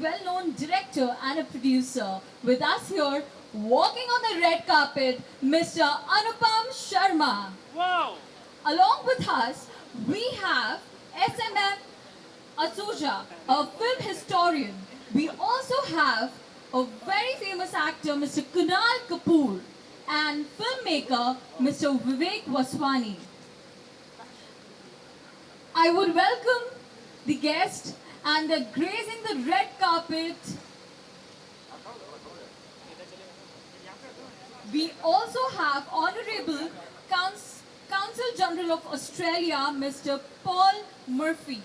well-known director and a producer. With us here, walking on the red carpet, Mr. Anupam Sharma. Wow! Along with us, we have SMM Asuja, a film historian. We also have a very famous actor, Mr. Kunal Kapoor, and filmmaker, Mr. Vivek Vaswani. I would welcome the guest and the gracing the red carpet. We also have Honorable Counsel General of Australia, Mr. Paul Murphy,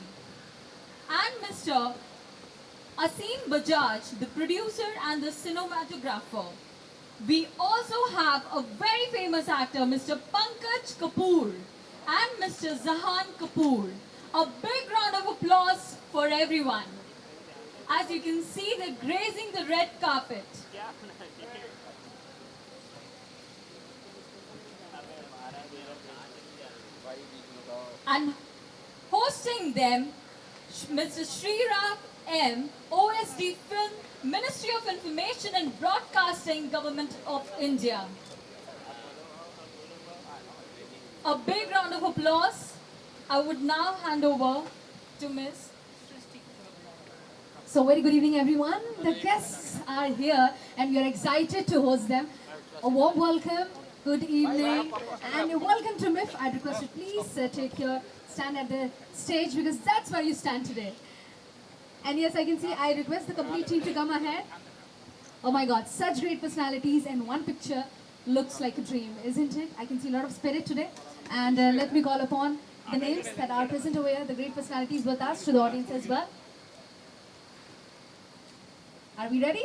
and Mr. Asim Bajaj, the producer and the cinematographer. We also have a very famous actor, Mr. Pankaj Kapoor, and Mr. Zahan Kapoor. A big round of applause for everyone. As you can see, they're grazing the red carpet. And hosting them, Mr. Sriraj M, OSD Film, Ministry of Information and Broadcasting, Government of India. A big round of applause. I would now hand over to Ms. So very good evening everyone. The guests are here and we are excited to host them. A warm welcome, good evening and welcome to MIF. I'd request you please take your stand at the stage because that's where you stand today. And yes, I can see I request the complete team to come ahead. Oh my god, such great personalities in one picture. Looks like a dream, isn't it? I can see a lot of spirit today. And let me call upon the names that are present over here, the great personalities with us, to the audience as well. Are we ready?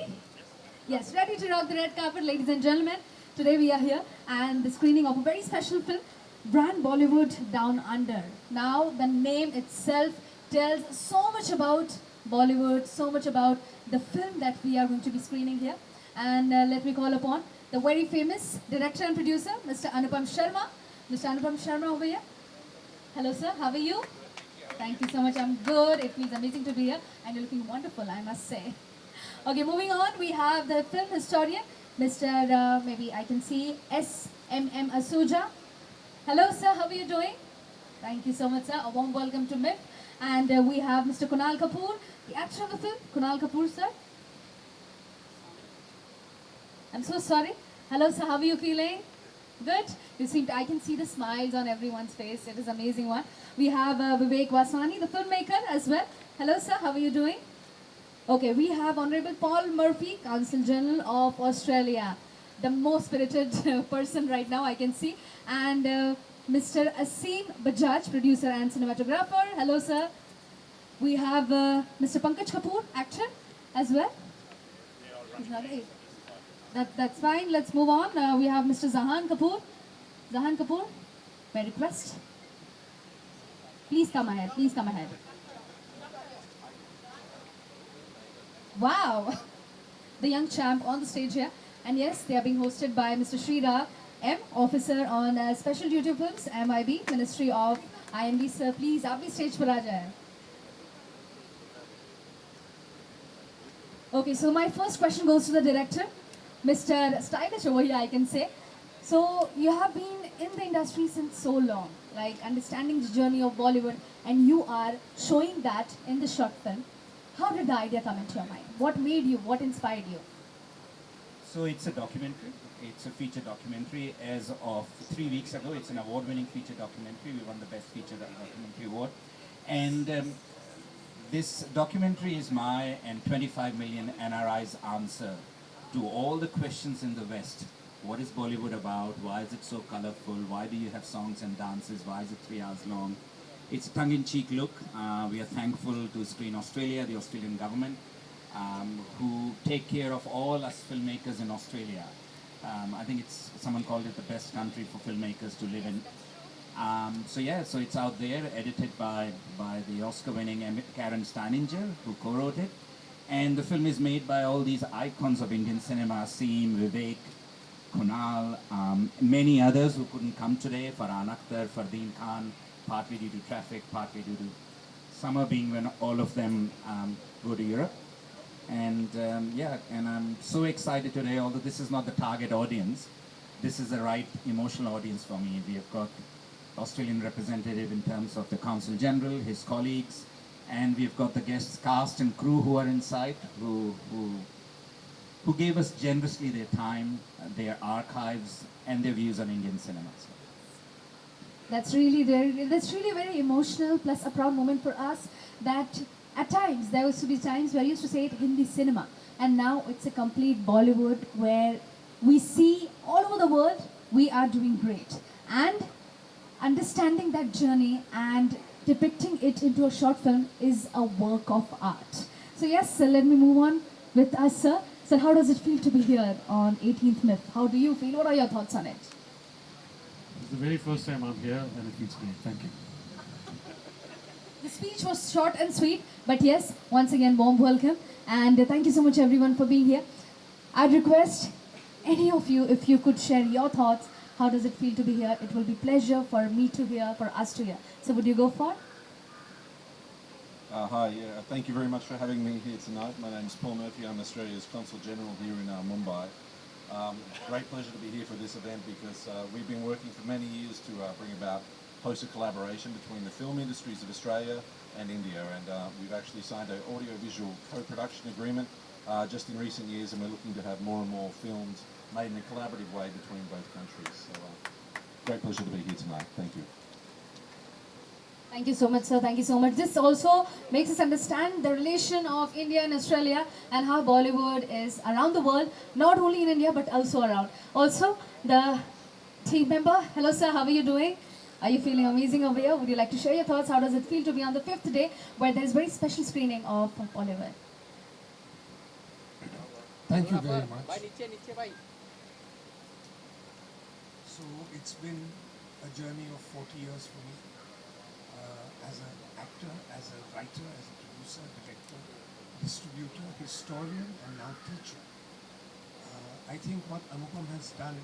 Yes, ready to rock the red carpet, ladies and gentlemen. Today we are here and the screening of a very special film, Brand Bollywood Down Under. Now, the name itself tells so much about Bollywood, so much about the film that we are going to be screening here. And let me call upon the very famous director and producer, Mr. Anupam Sharma. Mr. Anupam Sharma over here. Hello, sir. How are you? Thank you so much. I'm good. It feels amazing to be here. And you're looking wonderful, I must say. Okay, moving on, we have the film historian, Mr. Maybe I can see SMM Asuja. Hello, sir. How are you doing? Thank you so much, sir. A warm welcome to MIF. And we have Mr. Kunal Kapoor, the actor of the film. Kunal Kapoor, sir. I'm so sorry. Hello, sir. How are you feeling? Good. You seem I can see the smiles on everyone's face. It is an amazing one. We have Vivek Vaswani, the filmmaker, as well. Hello, sir. How are you doing? Okay, we have Honorable Paul Murphy, Counsel General of Australia, the most spirited person right now I can see, and Mr. Asim Bajaj, producer and cinematographer. Hello, sir. We have Mr. Pankaj Kapoor, actor, as well. He's not here. That's fine. Let's move on. We have Mr. Zahan Kapoor. Zahan Kapoor, my request. Please come ahead. Please come ahead. Wow, the young champ on the stage here. And yes, they are being hosted by Mr. Sriraj M, officer on Special Duty Films, MIB, Ministry of IMD. Sir, please, आप भी stage पर आ जाएं. Okay, so my first question goes to the director, Mr. Stylish over here, I can say. So you have been in the industry since so long, like understanding the journey of Bollywood, and you are showing that in the short film. How did the idea come into your mind? What made you? What inspired you? So it's a documentary. It's a feature documentary. As of 3 weeks ago, it's an award-winning feature documentary. We won the Best Feature Documentary Award. And this documentary is my and 25 million NRI's answer to all the questions in the West. What is Bollywood about? Why is it so colorful? Why do you have songs and dances? Why is it 3 hours long? It's a tongue-in-cheek look. We are thankful to Screen Australia, the Australian government, who take care of all us filmmakers in Australia. I think someone called it the best country for filmmakers to live in. So it's out there, edited by the Oscar-winning Karen Steininger, who co-wrote it. And the film is made by all these icons of Indian cinema, Asim, Vivek, Kunal, many others who couldn't come today, Farhan Akhtar, Fardeen Khan, partly due to traffic, partly due to summer being when all of them go to Europe. And yeah, and I'm so excited today, although this is not the target audience, this is the right emotional audience for me. We have got Australian representative in terms of the Consul General, his colleagues, and we've got the guests, cast and crew who are inside, who gave us generously their time, their archives, and their views on Indian cinema. So, That's really very emotional plus a proud moment for us that at times there used to be times where I used to say it Hindi cinema and now it's a complete Bollywood where we see all over the world we are doing great and understanding that journey and depicting it into a short film is a work of art. So yes, sir, let me move on with us, sir. Sir, how does it feel to be here on 18th Myth? How do you feel? What are your thoughts on it? It's the very first time I'm here and it feels great. Thank you. The speech was short and sweet, but yes, once again, warm welcome. And thank you so much, everyone, for being here. I'd request any of you, if you could share your thoughts, how does it feel to be here? It will be pleasure for me to hear, for us to hear. So would you go for it? Hi, thank you very much for having me here tonight. My name is Paul Murphy. I'm Australia's Consul General here in Mumbai. Great pleasure to be here for this event because we've been working for many years to bring about closer collaboration between the film industries of Australia and India, and we've actually signed an audiovisual co-production agreement just in recent years, and we're looking to have more and more films made in a collaborative way between both countries. So great pleasure to be here tonight. Thank you. Thank you so much, sir. Thank you so much. This also makes us understand the relation of India and Australia and how Bollywood is around the world, not only in India but also around. Also, the team member, hello sir, how are you doing? Are you feeling amazing over here? Would you like to share your thoughts? How does it feel to be on the 5th day where there is very special screening of Bollywood? Thank you very much. So it's been a journey of 40 years for me as an actor, as a writer, as a producer, director, distributor, historian, and now teacher. I think what Anupam has done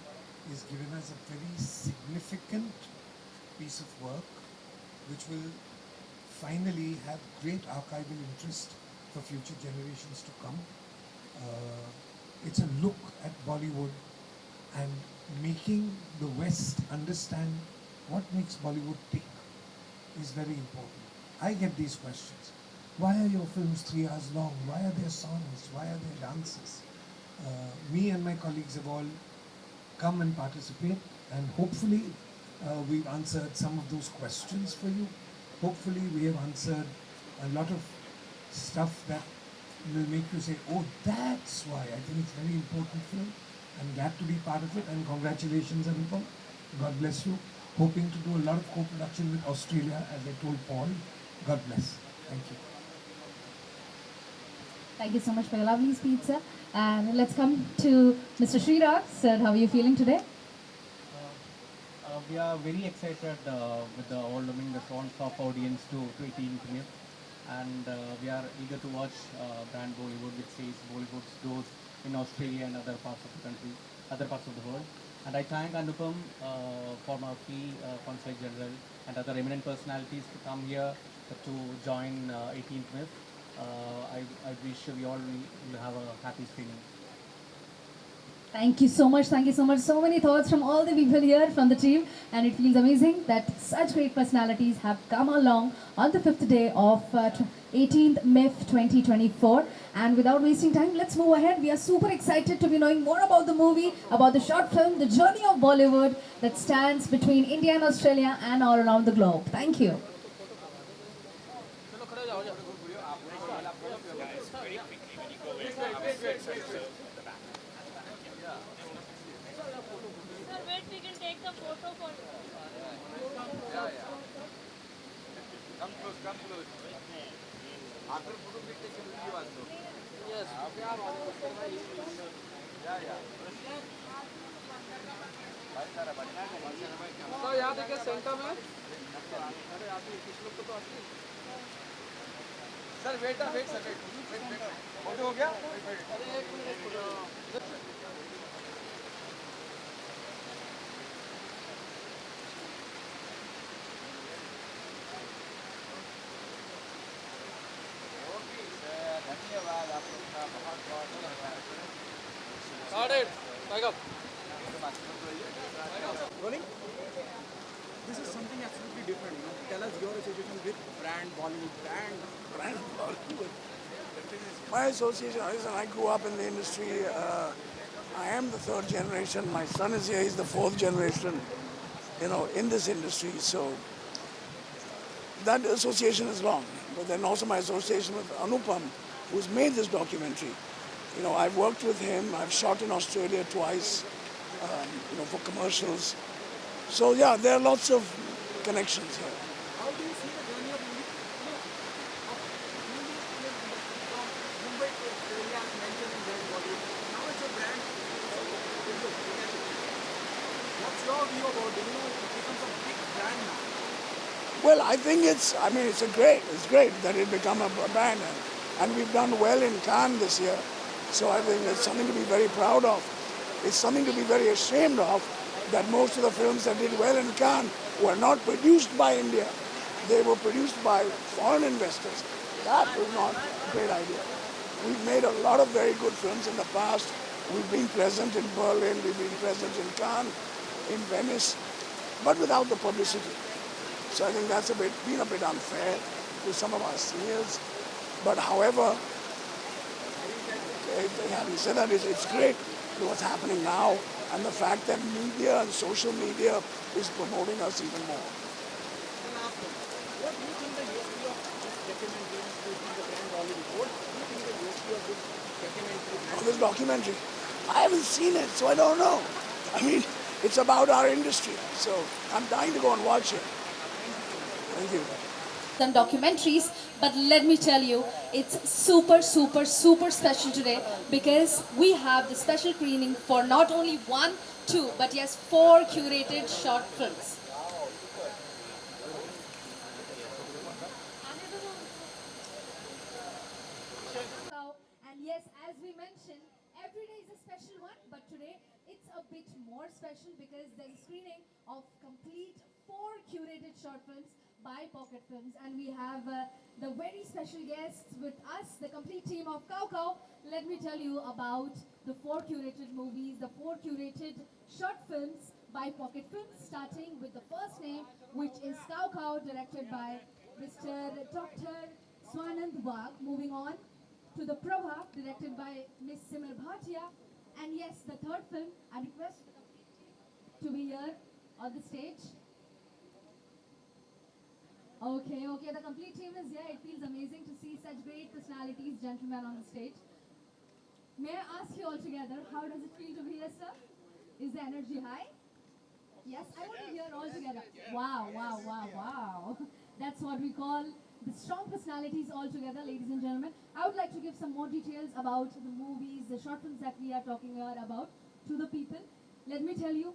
is given us a very significant piece of work which will finally have great archival interest for future generations to come. It's a look at Bollywood and making the West understand what makes Bollywood tick is very important. I get these questions. Why are your films 3 hours long? Why are there songs? Why are there dances? Me and my colleagues have all come and participate, and hopefully we've answered some of those questions for you. Hopefully we have answered a lot of stuff that will make you say, oh, that's why. I think it's a very important film. I'm glad to be part of it, and congratulations, Anupam. God bless you. Hoping to do a lot of co-production with Australia, as I told Paul. God bless. Thank you. Thank you so much for your lovely speech, sir. And let's come to Mr. Sriraj. Sir, how are you feeling today? We are very excited with the overwhelming response of audience to 18th Myth, and we are eager to watch Brand Bollywood, which says Bollywood's growth in Australia and other parts of the country, other parts of the world. And I thank Anupam for my fee, Consul General, and other eminent personalities to come here to join 18th Myth. I wish we all will have a happy screening. Thank you so much. Thank you so much. So many thoughts from all the people here from the team, and it feels amazing that such great personalities have come along on the 5th day of 18th Myth 2024. And without wasting time, let's move ahead. We are super excited to be knowing more about the movie, about the short film, the journey of Bollywood that stands between India and Australia and all around the globe. Thank you. Sir, wait, we can take the photo for Come close. After photo, we take a video also. Yes. तो यहाँ देखिए centre में अरे आप कुछ लोग तो आते sir wait sir wait photo हो गया अरे एक मिनट धन्यवाद आप लोग का Started. Back up. Rolling. This is something absolutely different. You know, tell us your association with brand Bollywood Brand Bollywood. My association, listen, I grew up in the industry. I am the third generation. My son is here. He's the fourth generation, in this industry. So that association is long. But then also my association with Anupam, who's made this documentary. I've worked with him. I've shot in Australia twice, for commercials. So yeah, there are lots of connections here. How do you see the journey of Hindi from Mumbai to Australia mentioned in Brand Bollywood? Now it's a brand. What's your view about it? It becomes a big brand now. Well, I think it's great that it become a brand, and we've done well in Cannes this year. So I think it's something to be very proud of. It's something to be very ashamed of that most of the films that did well in Cannes were not produced by India. They were produced by foreign investors. That was not a great idea. We've made a lot of very good films in the past. We've been present in Berlin, we've been present in Cannes, in Venice, but without the publicity. So I think that's been a bit unfair to some of our seniors. But however, having said that, it's great what's happening now, and the fact that media and social media is promoting us even more. What do you think the USP of this documentary is to the brand Bollywood? What do you think the USP of this documentary? On this documentary, I haven't seen it, so I don't know. I mean, it's about our industry, so I'm dying to go and watch it. Thank you. Some documentaries, but let me tell you, it's super special today because we have the special screening for not only 1, 2, but yes, 4 curated short films. And yes, as we mentioned, every day is a special one, but today it's a bit more special because there's a screening of complete 4 curated short films by Pocket Films, and we have the very special guests with us, the complete team of Cow Cow. Let me tell you about the 4 curated movies, the 4 curated short films by Pocket Films, starting with the first name, which is Cow Cow, directed by Mr. Dr. Swanand Wagh. Moving on to the Prabha, directed by Miss Simar Bhatia. And yes, the third film, I request the complete team to be here on the stage. Okay, the complete team is here. It feels amazing to see such great personalities, gentlemen on the stage. May I ask you all together, how does it feel to be here, sir? Is the energy high? Yes, I want to hear all together. Wow. That's what we call the strong personalities all together, ladies and gentlemen. I would like to give some more details about the movies, the short films that we are talking about to the people. Let me tell you,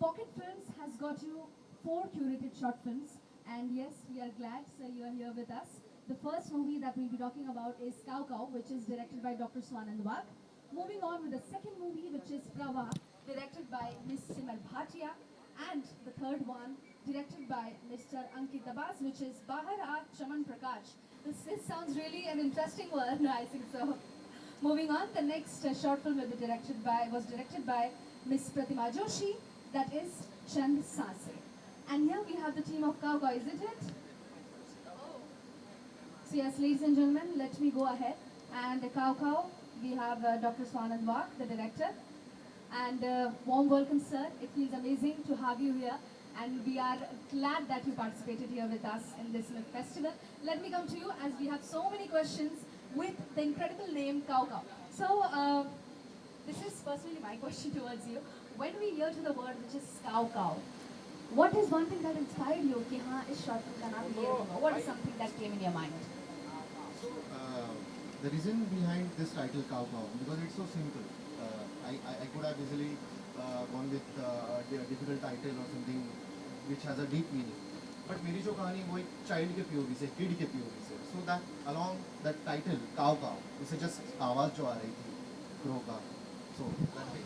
Pocket Films has got you 4 curated short films. And yes, we are glad, sir, you are here with us. The first movie that we'll be talking about is Cow Cow, which is directed by Dr. Swanand Wagh. Moving on with the second movie, which is Prava, directed by Miss Simar Bhatia. And the third one, directed by Mr. Ankit Abbas, which is Bahar Aa Chaman Prakash. This sounds really an interesting one, I think so. Moving on, the next short film was directed by Miss Pratima Joshi, that is Chand Saase. And here we have the team of Cow Cow, isn't it? So yes, ladies and gentlemen, let me go ahead. And Cow Cow, we have Dr. Swanand Wagh, the director. And warm welcome, sir. It feels amazing to have you here. And we are glad that you participated here with us in this festival. Let me come to you as we have so many questions with the incredible name Cow Cow. So this is personally my question towards you. When we hear to the word which is Cow Cow, what is one thing that inspired you कि हाँ इस short film का नाम ये होगा? What is something that came in your mind? The reason behind this title Cow Cow, because it's so simple. I could have easily gone with a difficult title or something which has a deep meaning. But मेरी जो कहानी वो एक child के POV से, kid के POV से. So that along that title Cow Cow, इससे just आवाज जो आ रही थी, crow का. So that way.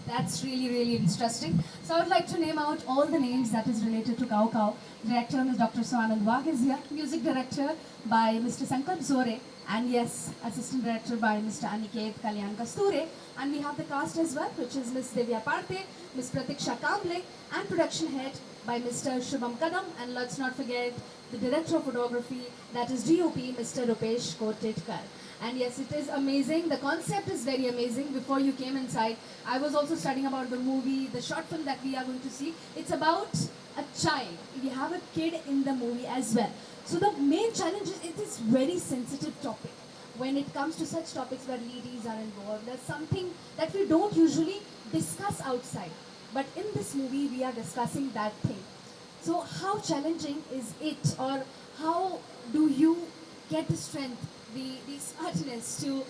That's really interesting. So I would like to name out all the names that is related to Cow Cow. Director is Dr. Swanand Wagh is here. Music director by Mr. Sankalp Zore. and yes, assistant director by Mr. Aniket Kalyan Kasture, and we have the cast as well, which is Ms. Divya Parthe, Ms. Pratiksha Kamble, and production head by Mr. Shubham Kadam, and let's not forget the director of photography, that is DOP, Mr. Rupesh Kotetkar. And yes, it is amazing. The concept is very amazing. Before you came inside, I was also studying about the movie, the short film that we are going to see. It's about a child. We have a kid in the movie as well. So the main challenge is it is very sensitive topic. When it comes to such topics where ladies are involved, there's something that we don't usually discuss outside. But in this movie, we are discussing that thing. So how challenging is it, or how do you get the strength, the smartness to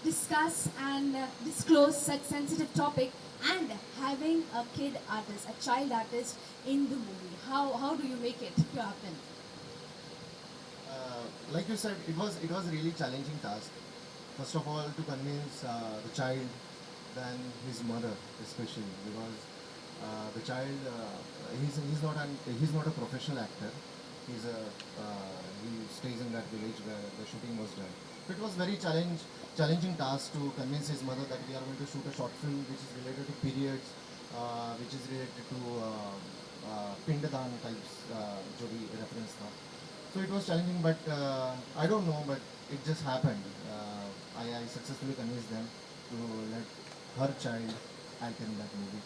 discuss and disclose such sensitive topic, and having a kid artist, a child artist in the movie? How do you make it to happen? Like you said, it was a really challenging task. First of all, to convince the child, then his mother especially, because the child he's not a professional actor. He stays in that village where the shooting was done. So it was very challenging task to convince his mother that we are going to shoot a short film which is related to periods, which is related to Pindadan types, जो भी reference था. So it was challenging, but I don't know, but it just happened. I successfully convinced them to let her child act in that movie.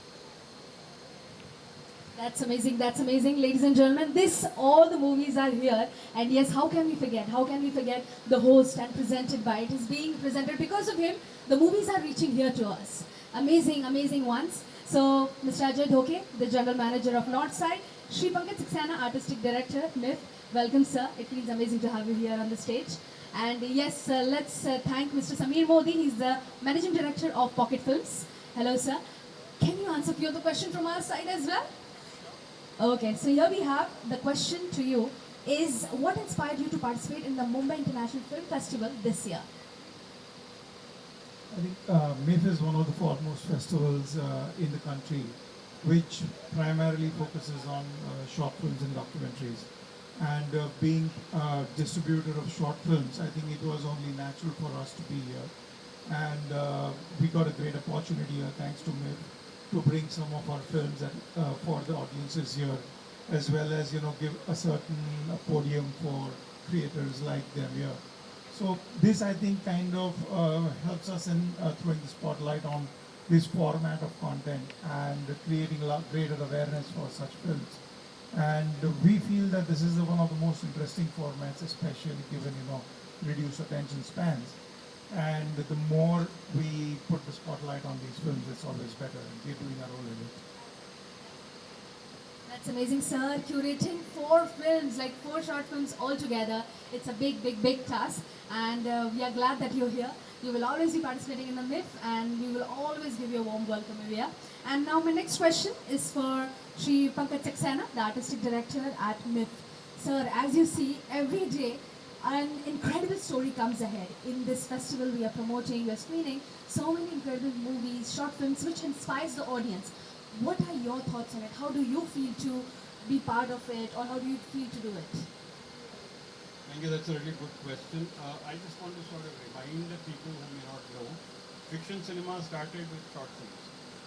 That's amazing, that's amazing, ladies and gentlemen. All the movies are here, and yes, how can we forget? How can we forget the host and presented by? It is being presented because of him. The movies are reaching here to us. Amazing, amazing ones. So, Mr. Ajay Dhoke, the General Manager of Northside, Shri Pankaj Saxena, Artistic Director, MIF. Welcome, sir. It feels amazing to have you here on the stage. And yes, let's thank Mr. Samir Modi. He's the Managing Director of Pocket Films. Hello, sir. Can you answer a few of the questions from our side as well? Okay, so here we have the question to you is, what inspired you to participate in the Mumbai International Film Festival this year? I think MIF is one of the foremost festivals in the country, which primarily focuses on short films and documentaries. And being a distributor of short films, I think it was only natural for us to be here. And we got a great opportunity here, thanks to MIF, to bring some of our films for the audiences here, as well as give a certain podium for creators like them here. So this, I think, kind of helps us in throwing the spotlight on this format of content and creating a lot greater awareness for such films. And we feel that this is one of the most interesting formats, especially given reduced attention spans. And the more we put the spotlight on these films, it's always better, and we're doing our role in it. That's amazing, sir. Curating 4 films, like 4 short films altogether. It's a big, big, big task. And we are glad that you're here. You will always be participating in the MIF, and we will always give you a warm welcome here. And now my next question is for Shri Pankaj Saxena, the Artistic Director at MIF. Sir, as you see, every day an incredible story comes ahead. In this festival we are promoting, we are screening so many incredible movies, short films which inspires the audience. What are your thoughts on it? How do you feel to be part of it, or how do you feel to do it? Thank you, that's a really good question. I just want to sort of remind the people who may not know, fiction cinema started with short films,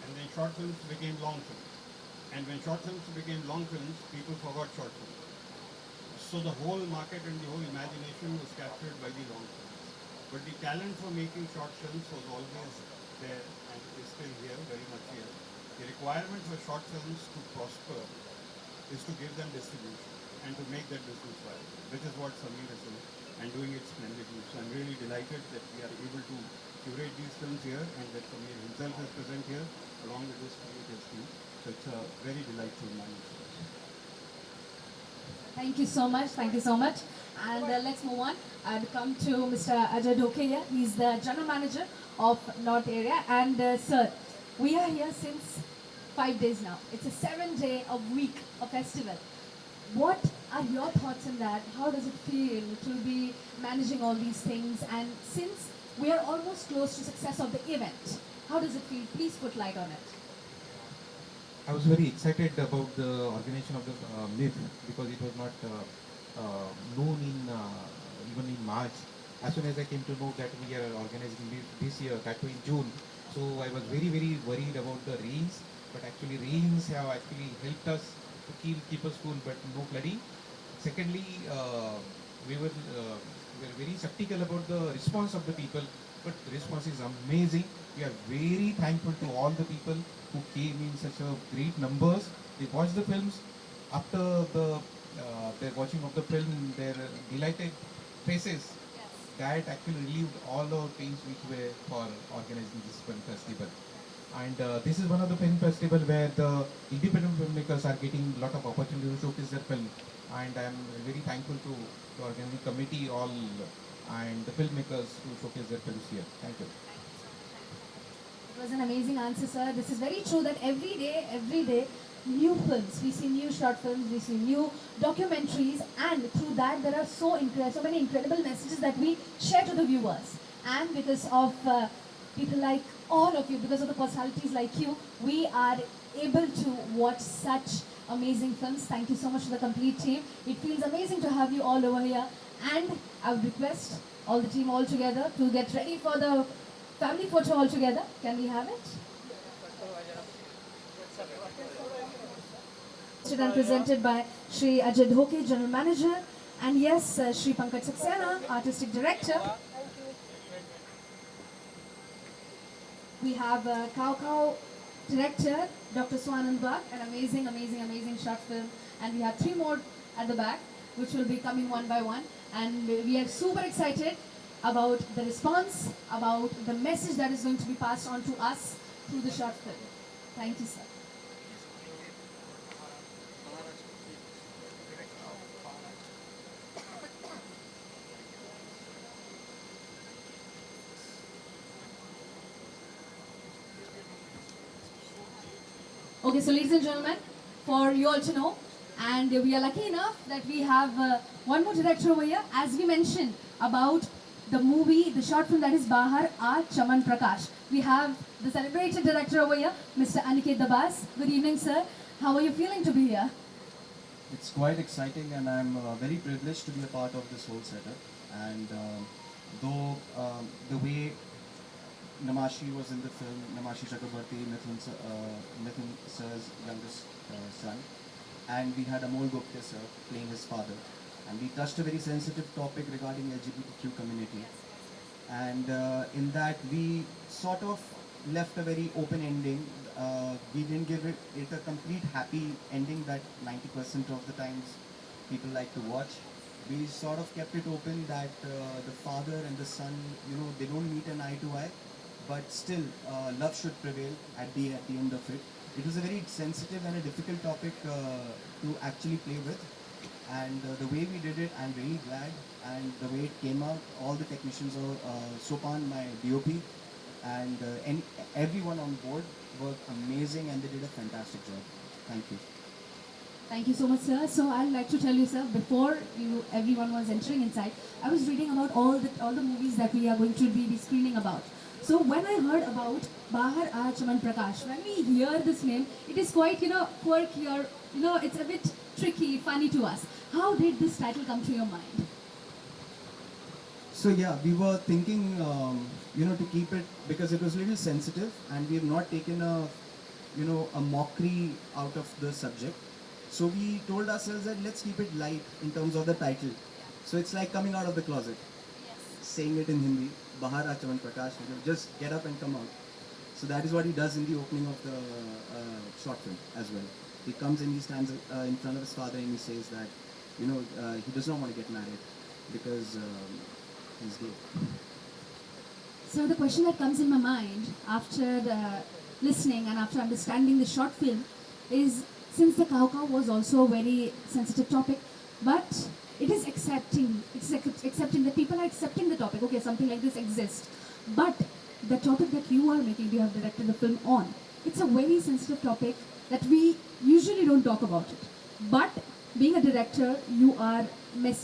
and then short films became long films. And when short films became long films, people forgot short films. So the whole market and the whole imagination was captured by the long films. But the talent for making short films was always there, and it is still here, very much here. The requirement for short films to prosper is to give them distribution and to make that business viable, which is what Samir is doing and doing it splendidly. So I'm really delighted that we are able to curate these films here, and that Samir himself is present here along with his creative team. So it's a very delightful moment for us. Thank you so much. Thank you so much. And let's move on and come to Mr. Ajay Dhoke here. He's the General Manager of North Area. And sir, we are here since 5 days now. It's a 7-day a week, a festival. What are your thoughts on that? How does it feel to be managing all these things? And since we are almost close to success of the event, how does it feel? Please put light on it. I was very excited about the organization of the MIF because it was not known in even in March, as soon as I came to know that we are organizing this year, that too in June, so I was very, very worried about the rains. But actually, rains have actually helped us to keep us cool, but no flooding. Secondly, we were very skeptical about the response of the people, but the response is amazing. We are very thankful to all the people who came in such a great numbers. They watched the films. After their watching of the film, their delighted faces, that actually relieved all our pains which were for organizing this film festival. And this is one of the film festival where the independent filmmakers are getting a lot of opportunity to showcase their film. And I am very thankful to the organizing committee, all, and the filmmakers who showcase their films here. Thank you. It was an amazing answer, sir. This is very true that every day, new films. We see new short films, we see new documentaries, and through that there are so many incredible messages that we share to the viewers. And because of people like all of you, because of the personalities like you, we are able to watch such amazing films. Thank you so much to the complete team. It feels amazing to have you all over here. And I would request all the team all together to get ready for the family photo all together. Can we have it? And presented by Shri Ajay Dhoke, General Manager, and yes, Shri Pankaj Saxena, Artistic Director. We have Cow Cow Director, Dr. Swanand Bak, an amazing short film, and we have 3 more at the back, which will be coming one by one, and we are super excited about the response, about the message that is going to be passed on to us through the short film. Thank you, sir. Okay, so ladies and gentlemen, for you all to know, and we are lucky enough that we have one more director over here, as we mentioned about the movie, the short film that is Bahar Aaj Chaman Prakash. We have the celebrated director over here, Mr. Aniket Dabas. Good evening, sir. How are you feeling to be here? It's quite exciting, and I'm very privileged to be a part of this whole setup. And though the way Namashi was in the film, Namashi Chakrabarti, Mithun sir's youngest son, and we had Amol Gupta sir playing his father, and we touched a very sensitive topic regarding LGBTQ community, and in that we sort of left a very open ending. We didn't give it a complete happy ending that 90% of the times people like to watch. We sort of kept it open that the father and the son, they don't meet an eye to eye, but still love should prevail at the end of it. It was a very sensitive and a difficult topic to actually play with, and the way we did it, I'm really glad, and the way it came out, all the technicians, Sopan, my DOP, and everyone on board worked amazing, and they did a fantastic job. Thank you. Thank you so much, sir. So I'd like to tell you, sir, before everyone was entering inside, I was reading about all the movies that we are going to be screening about. So when I heard about Bahar Aaj Chaman Prakash, when we hear this name, it is quite, quirky, or, it's a bit tricky, funny to us. How did this title come to your mind? So yeah, we were thinking, to keep it, because it was a little sensitive, and we have not taken a mockery out of the subject. So we told ourselves that let's keep it light in terms of the title. So it's like coming out of the closet, saying it in Hindi, Bahar Aaj Chaman Prakash, just get up and come out. So that is what he does in the opening of the short film as well. He comes and he stands in front of his father and he says that, he does not want to get married because he's gay. So the question that comes in my mind after listening and after understanding the short film is, since the cow was also a very sensitive topic, but it is accepting that people are accepting the topic. Okay, something like this exists, but the topic that you are making, you have directed the film on, it's a very sensitive topic that we usually don't talk about it. But being a director, you are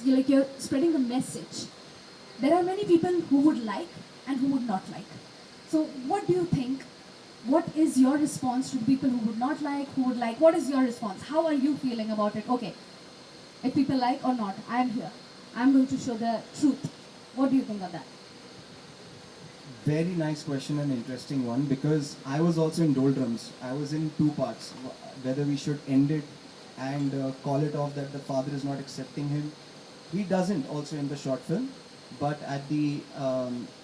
you're spreading the message. There are many people who would like and who would not like. So what do you think? What is your response to the people who would not like, who would like? What is your response? How are you feeling about it? Okay, if people like or not, I am here. I'm going to show the truth. What do you think of that? Very nice question and interesting one, because I was also in doldrums. I was in two parts, whether we should end it and call it off that the father is not accepting him. He doesn't also in the short film, but at the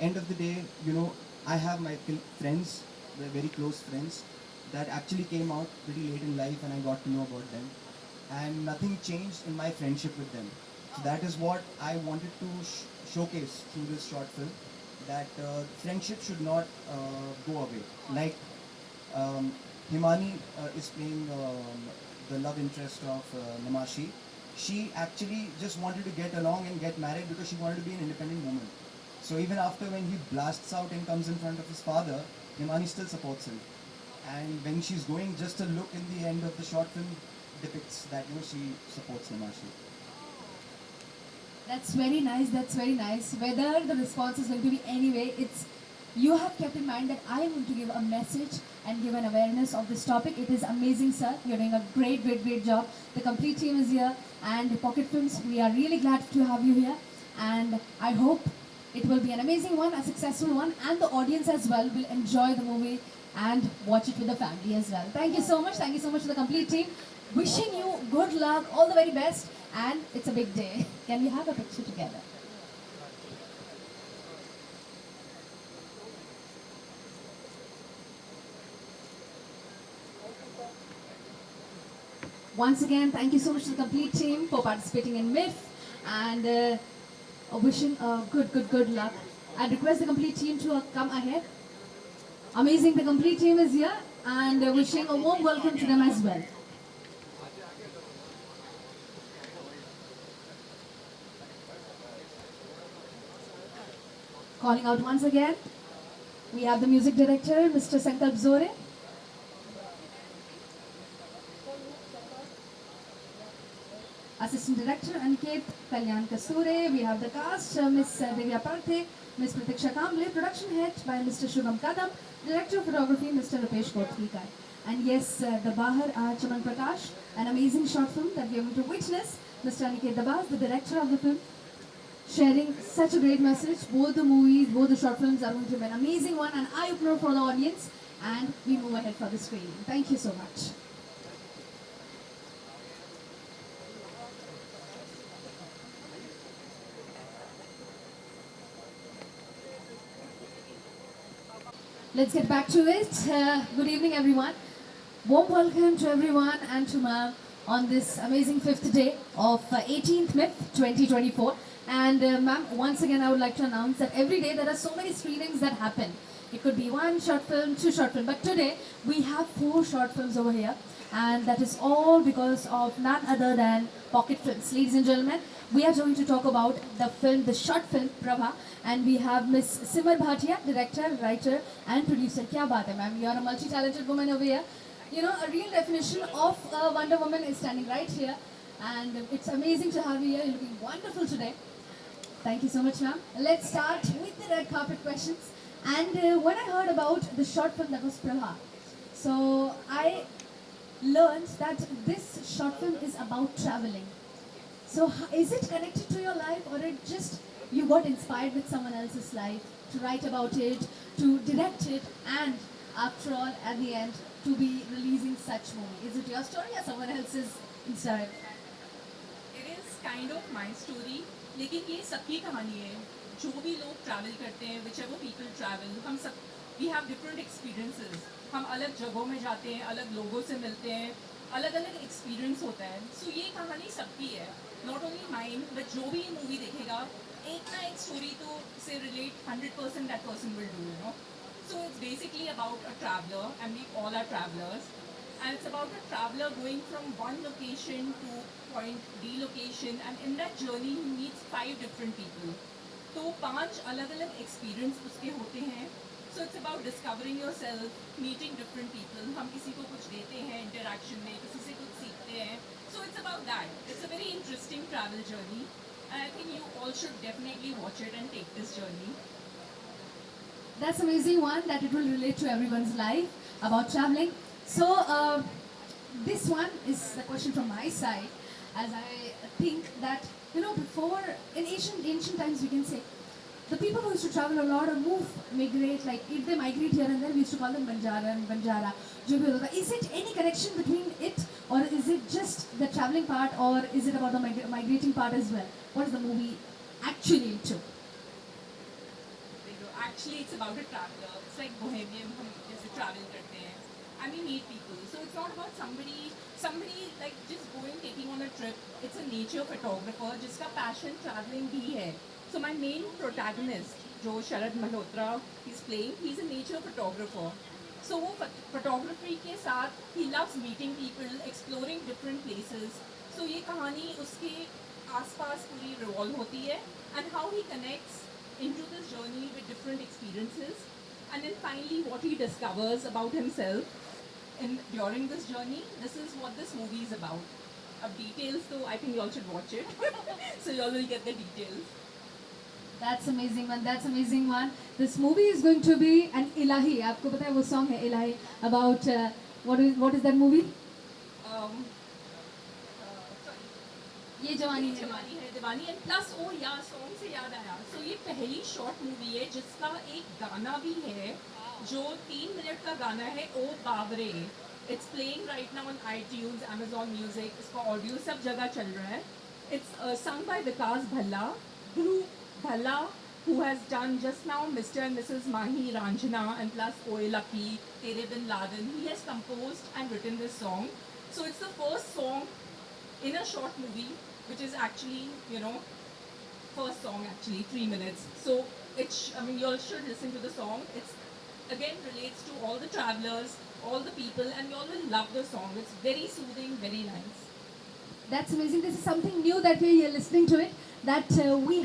end of the day, you know, I have my friends, very close friends, that actually came out pretty late in life and I got to know about them. And nothing changed in my friendship with them. So that is what I wanted to showcase through this short film, that friendship should not go away. Like Himani is playing the love interest of Namashi. She actually just wanted to get along and get married because she wanted to be an independent woman. So even after when he blasts out and comes in front of his father, Himani still supports him. And when she's going, just a look in the end of the short film depicts that, you know, she supports Namashi. That's very nice. That's very nice. Whether the response is going to be anyway, it's you have kept in mind that I am going to give a message and give an awareness of this topic. It is amazing, sir. You're doing a great job. The complete team is here, and Pocket Films, we are really glad to have you here. And I hope it will be an amazing one, a successful one, and the audience as well will enjoy the movie and watch it with the family as well. Thank you so much. Thank you so much to the complete team. Wishing you good luck, all the very best, and it's a big day. Can we have a picture together? Once again, thank you so much to the complete team for participating in MIF, and wishing good luck. I request the complete team to come ahead. Amazing, the complete team is here, and wishing a warm welcome to them as well. Calling out once again, we have the music director, Mr. Sankalp Zore. Assistant Director Aniket Kalyan Kasture. We have the cast, Ms. Devya Parthe, Ms. Pratiksha Kamble, production head by Mr. Shubham Kadam, Director of Photography, Mr. Rupesh Kothikar. And yes, the Bahar Chaman Prakash, an amazing short film that we are going to witness. Mr. Aniket Dabas, the director of the film, sharing such a great message. Both the movies, both the short films are going to be an amazing one, an eye-opener for the audience, and we move ahead for the screening. Thank you so much. Let's get back to it. Good evening, everyone. Warm welcome to everyone and to ma'am on this amazing 5th day of 18th MIF 2024. And ma'am, once again, I would like to announce that every day there are so many screenings that happen. It could be 1 short film, 2 short film, but today we have 4 short films over here, and that is all because of none other than Pocket Films. Ladies and gentlemen, we are going to talk about the film, the short film Prabha, and we have Miss Simar Bhatia, director, writer, and producer. Kya baat hai, ma'am? You are a multi-talented woman over here. You know, a real definition of a Wonder Woman is standing right here, and it's amazing to have you here. You're looking wonderful today. Thank you so much, ma'am. Let's start with the red carpet questions. And when I heard about the short film that was Prabha, so I learned that this short film is about traveling. So is it connected to your life, or it just you got inspired with someone else's life to write about it, to direct it, and after all, at the end, to be releasing such movie? Is it your story or someone else's inspired? It is kind of my story, लेकिन ये सबकी कहानी है. जो भी लोग travel करते हैं, whichever people travel, हम सब we have different experiences. हम अलग जगहों में जाते हैं, अलग लोगों से मिलते हैं, अलग अलग एक्सपीरियंस होता है. सो ये कहानी सबकी है, नॉट ओनली माइन, बट जो भी मूवी देखेगा एक ना एक स्टोरी तो से relate 100% that person will do, you know. So it's basically about a traveler, and we all are travelers, and it's about a traveler going from one location to point D location, and in that journey he meets 5 different people. तो 5 अलग अलग experience उसके होते हैं. So it's about discovering your self, meeting different people. हम किसी को कुछ देते हैं इंटरेक्शन में, किसी से कुछ सीखते हैं. So it's about that. It's a very interesting travel journey, and I think you all should definitely watch it and take this journey. That's amazing one, that it will relate to everyone's life about traveling. So this one is the question from my side, as I think that, you know, before in ancient times we can say, the people who used to travel a lot or migrate, like if they migrate here and there, we used to call them Banjara. जो भी होता था. Is it any connection between it, or is it just the traveling part, or is it about the migrating part as well? What is the movie actually into? Actually, it's about a traveler. It's like bohemian. हम जैसे travel करते हैं, and we meet people. So it's not about somebody like just going taking on a trip. It's a nature photographer जिसका passion traveling भी है. So my main protagonist, जो शरद Malhotra he's playing, he's a nature photographer. So वो photography के साथ he loves meeting people, exploring different places. So ये कहानी उसके आसपास पूरी revolve होती है, and how he connects into this journey with different experiences, and then finally what he discovers about himself during this journey. This is what this movie is about. Details though, I think you all should watch it. So you all will get the details. That's amazing one. That's amazing one. This movie is going to be an Ilahi. आपको पता है वो song है Ilahi about what is that movie? ये जवानी है दीवानी. And plus song से याद आया. So ये पहली short movie है जिसका एक गाना भी है जो 3 मिनट का गाना है ओ बाबरे. It's playing right now on iTunes, Amazon Music. इसका audio सब जगह चल रहा है. It's sung by Vikas Bhalla, who has done just now Mr. and Mrs. Mahi Ranjana, and plus Oye Lucky, Tere Bin Laden. He has composed and written this song. So it's the first song in a short movie, which is actually, first song actually, 3 minutes. So you all should listen to the song. It's again relates to all the travelers, all the people, and you all will love the song. It's very soothing, very nice. That's amazing. This is something new that we're here listening to it. That we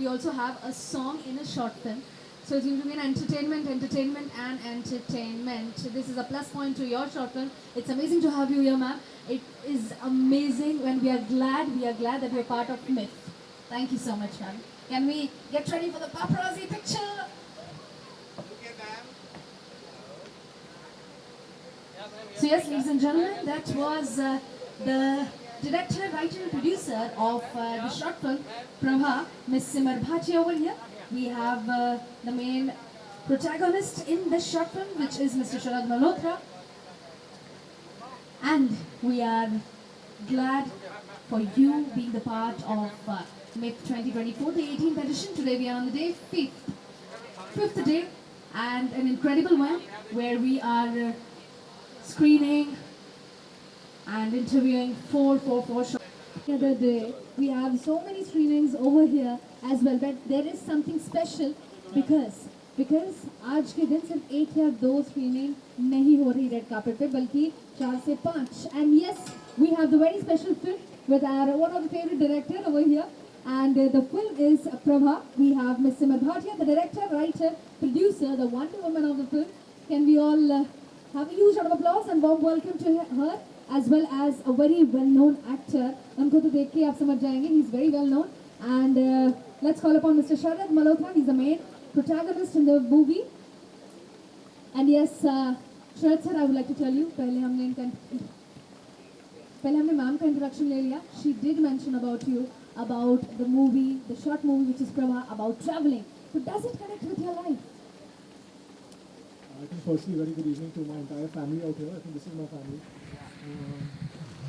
also have a song in a short film. So it's going to be an entertainment. This is a plus point to your short film. It's amazing to have you here, ma'am. It is amazing when we are glad that you're part of Myth. Thank you so much, ma'am. Can we get ready for the paparazzi picture? So yes, ladies and gentlemen, that was the director, writer, and producer of the short film Prabha, Miss Simar Bhatia over here. We have the main protagonist in this short film, which is Mr. Sharad Malhotra. And we are glad for you being the part of MIP 2024, the 18th edition. Today we are on the day 5th day, and an incredible one where we are screening and interviewing four shows. The other day, we have so many screenings over here as well, but there is something special because आज के दिन सिर्फ 1 या 2 screening नहीं हो रही red carpet पे, बल्कि 4 से 5. And yes, we have the very special film with our one of the favorite director over here, and the film is Prabha. We have Miss Simar Bhatia, the director, writer, producer, the Wonder Woman of the film. Can we all have a huge round of applause and warm welcome to her, as well as a very well-known actor. उनको तो देख के आप समझ जाएंगे, he's very well-known. And let's call upon Mr. Sharad Malhotra. He's the main protagonist in the movie. And yes, Sharad sir, I would like to tell you, पहले हमने ma'am का introduction ले लिया. She did mention about you, about the movie, the short movie which is Prabha, about traveling. So does it connect with your life? I think firstly, very good evening to my entire family out here. I think this is my family. A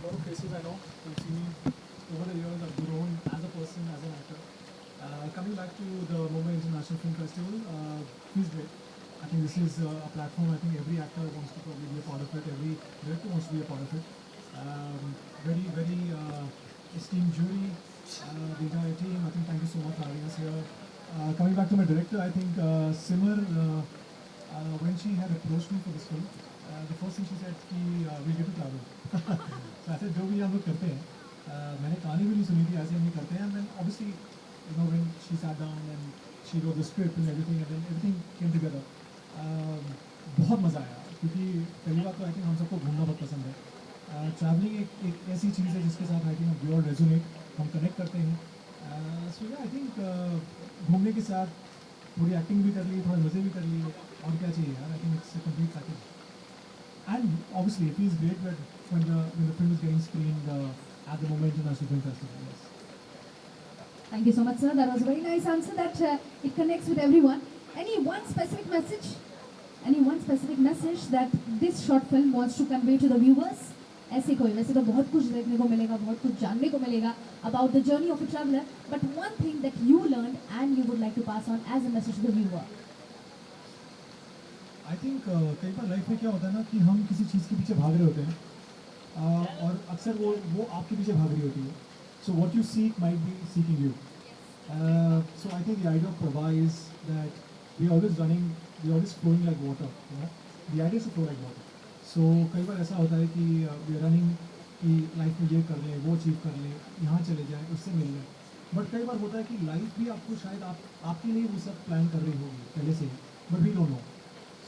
lot of faces I know who've seen me over the years. I've grown as a person, as an actor. Coming back to the Mumbai International Film Festival, feels great. I think this is a platform I think every actor wants to probably be a part of it. Every director wants to be a part of it. Very, very esteemed jury, the entire team. I think thank you so much for having us here. Coming back to my director, I think Simar, when she had approached me for this film, the first thing she said कि we get to travel. So I said जो भी हम लोग करते हैं, मैंने कहानी भी नहीं सुनी थी, ऐसे हम ही करते हैं. And then obviously, you know, when she sat down and she wrote the script and everything came together. बहुत मज़ा आया क्योंकि पहली बात तो आई थिंक हम सबको घूमना बहुत पसंद है. ट्रैवलिंग एक ऐसी चीज़ है जिसके साथ आई थिंक हम वी ऑल रेजोनेट, हम कनेक्ट करते हैं. सो आई थिंक घूमने के साथ पूरी एक्टिंग भी कर ली, थोड़े मज़े भी कर लिए, और क्या चाहिए यार. I think it's a complete package. And obviously it feels great when the film is getting screened at the Mumbai International Film Festival. Yes. Thank you so much, sir. That was a very nice answer that it connects with everyone. Any one specific message? Any one specific message that this short film wants to convey to the viewers? ऐसे कोई वैसे तो बहुत कुछ देखने को मिलेगा, बहुत कुछ जानने को मिलेगा about the journey of a traveler. But one thing that you learned and you would like to pass on as a message to the viewer. I think कई बार लाइफ में क्या होता है ना कि हम किसी चीज़ के पीछे भाग रहे होते हैं और अक्सर वो आपके पीछे भाग रही होती है. So what you seek might be seeking you. So I think the idea of Prabha is that we always running, we always flowing like water. The idea to flow like water. So कई बार ऐसा होता है कि we are running कि life में ये कर लें, वो अचीव कर लें, यहाँ चले जाएँ, उससे मिल लें. बट कई बार होता है कि लाइफ भी आपको शायद आपके लिए वो सब प्लान कर रही होगी पहले से ही, but we don't know.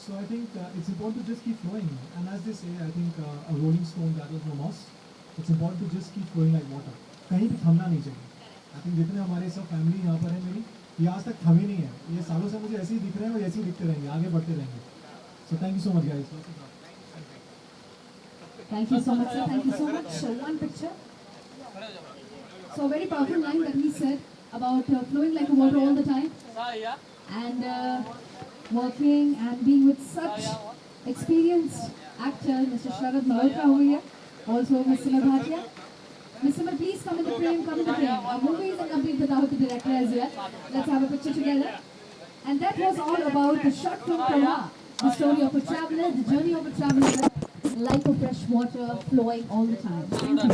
So I think it's important to just keep flowing, and as they say, I think a rolling stone gathers no moss. It's important to just keep flowing like water. कहीं भी थमना नहीं चाहिए. I think जितने हमारे सब family यहाँ पर है मेरी, ये आज तक थमे नहीं है. ये सालों से मुझे ऐसे ही दिख रहे हैं और ऐसे ही दिखते रहेंगे, आगे बढ़ते रहेंगे. So thank you so much, guys. Thank you so much, sir. Thank you so much. One picture. So a very powerful line that he said about flowing like water all the time, and working and being with such experienced actor, Mr. Sharad Malhotra over here, also Ms. Simar Bhatia. Ms. Simar, please come in the frame, come in the frame. Our movie isn't complete without the director as well. Let's have a picture together. And that was all about the short film Prabha, the story of a traveler, the journey of a traveler, like a fresh water flowing all the time. Thank you.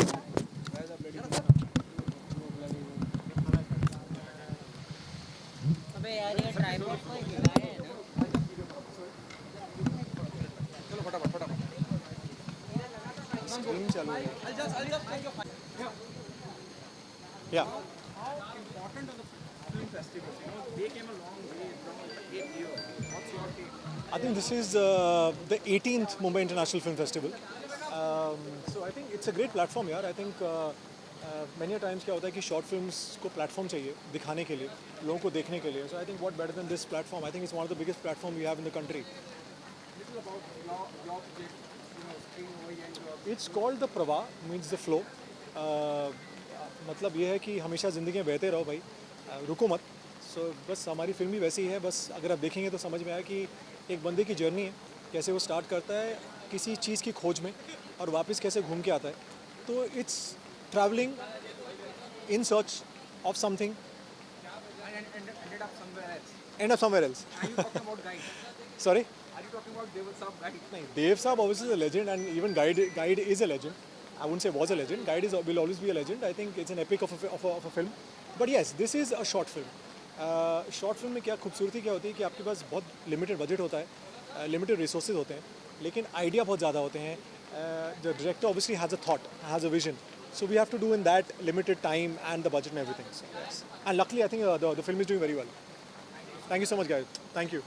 Yeah. Important of the film festival, they came a long way from 8 years. What's your take? I think this is the 18th Mumbai International Film Festival. So I think it's a great platform यार. I think many a times क्या होता है कि short films को platform चाहिए दिखाने के लिए, लोगों को देखने के लिए. So I think what better than this platform? I think it's one of the biggest platform we have in the country. Little about your project, screen over here. It's called the Prava, means the flow. मतलब ये है कि हमेशा ज़िंदगी में बहते रहो भाई, रुको मत. सो बस हमारी फिल्म भी वैसी ही है. बस अगर आप देखेंगे तो समझ में आया कि एक बंदे की जर्नी है, कैसे वो स्टार्ट करता है किसी चीज़ की खोज में और वापस कैसे घूम के आता है. तो it's travelling in search of something Ended up somewhere else. End of somewhere else. Are you talking about guide? Sorry? Are you talking about Dev Saab guide? नहीं, देव साहब obviously is a legend and even guide is a legend. I wouldn't say was a legend. Guide will always be a legend. I think it's an epic of a film. But yes, this is a short film. Short film में क्या खूबसूरती क्या होती है कि आपके पास बहुत limited budget होता है, लिमिटेड रिसोर्सेज होते हैं, लेकिन आइडिया बहुत ज़्यादा होते हैं. The director obviously has a thought, has a vision, so we have to do in that limited time and the budget and everything. So, yes. And luckily I think the film is doing very well. Thank you so much guys. Thank you.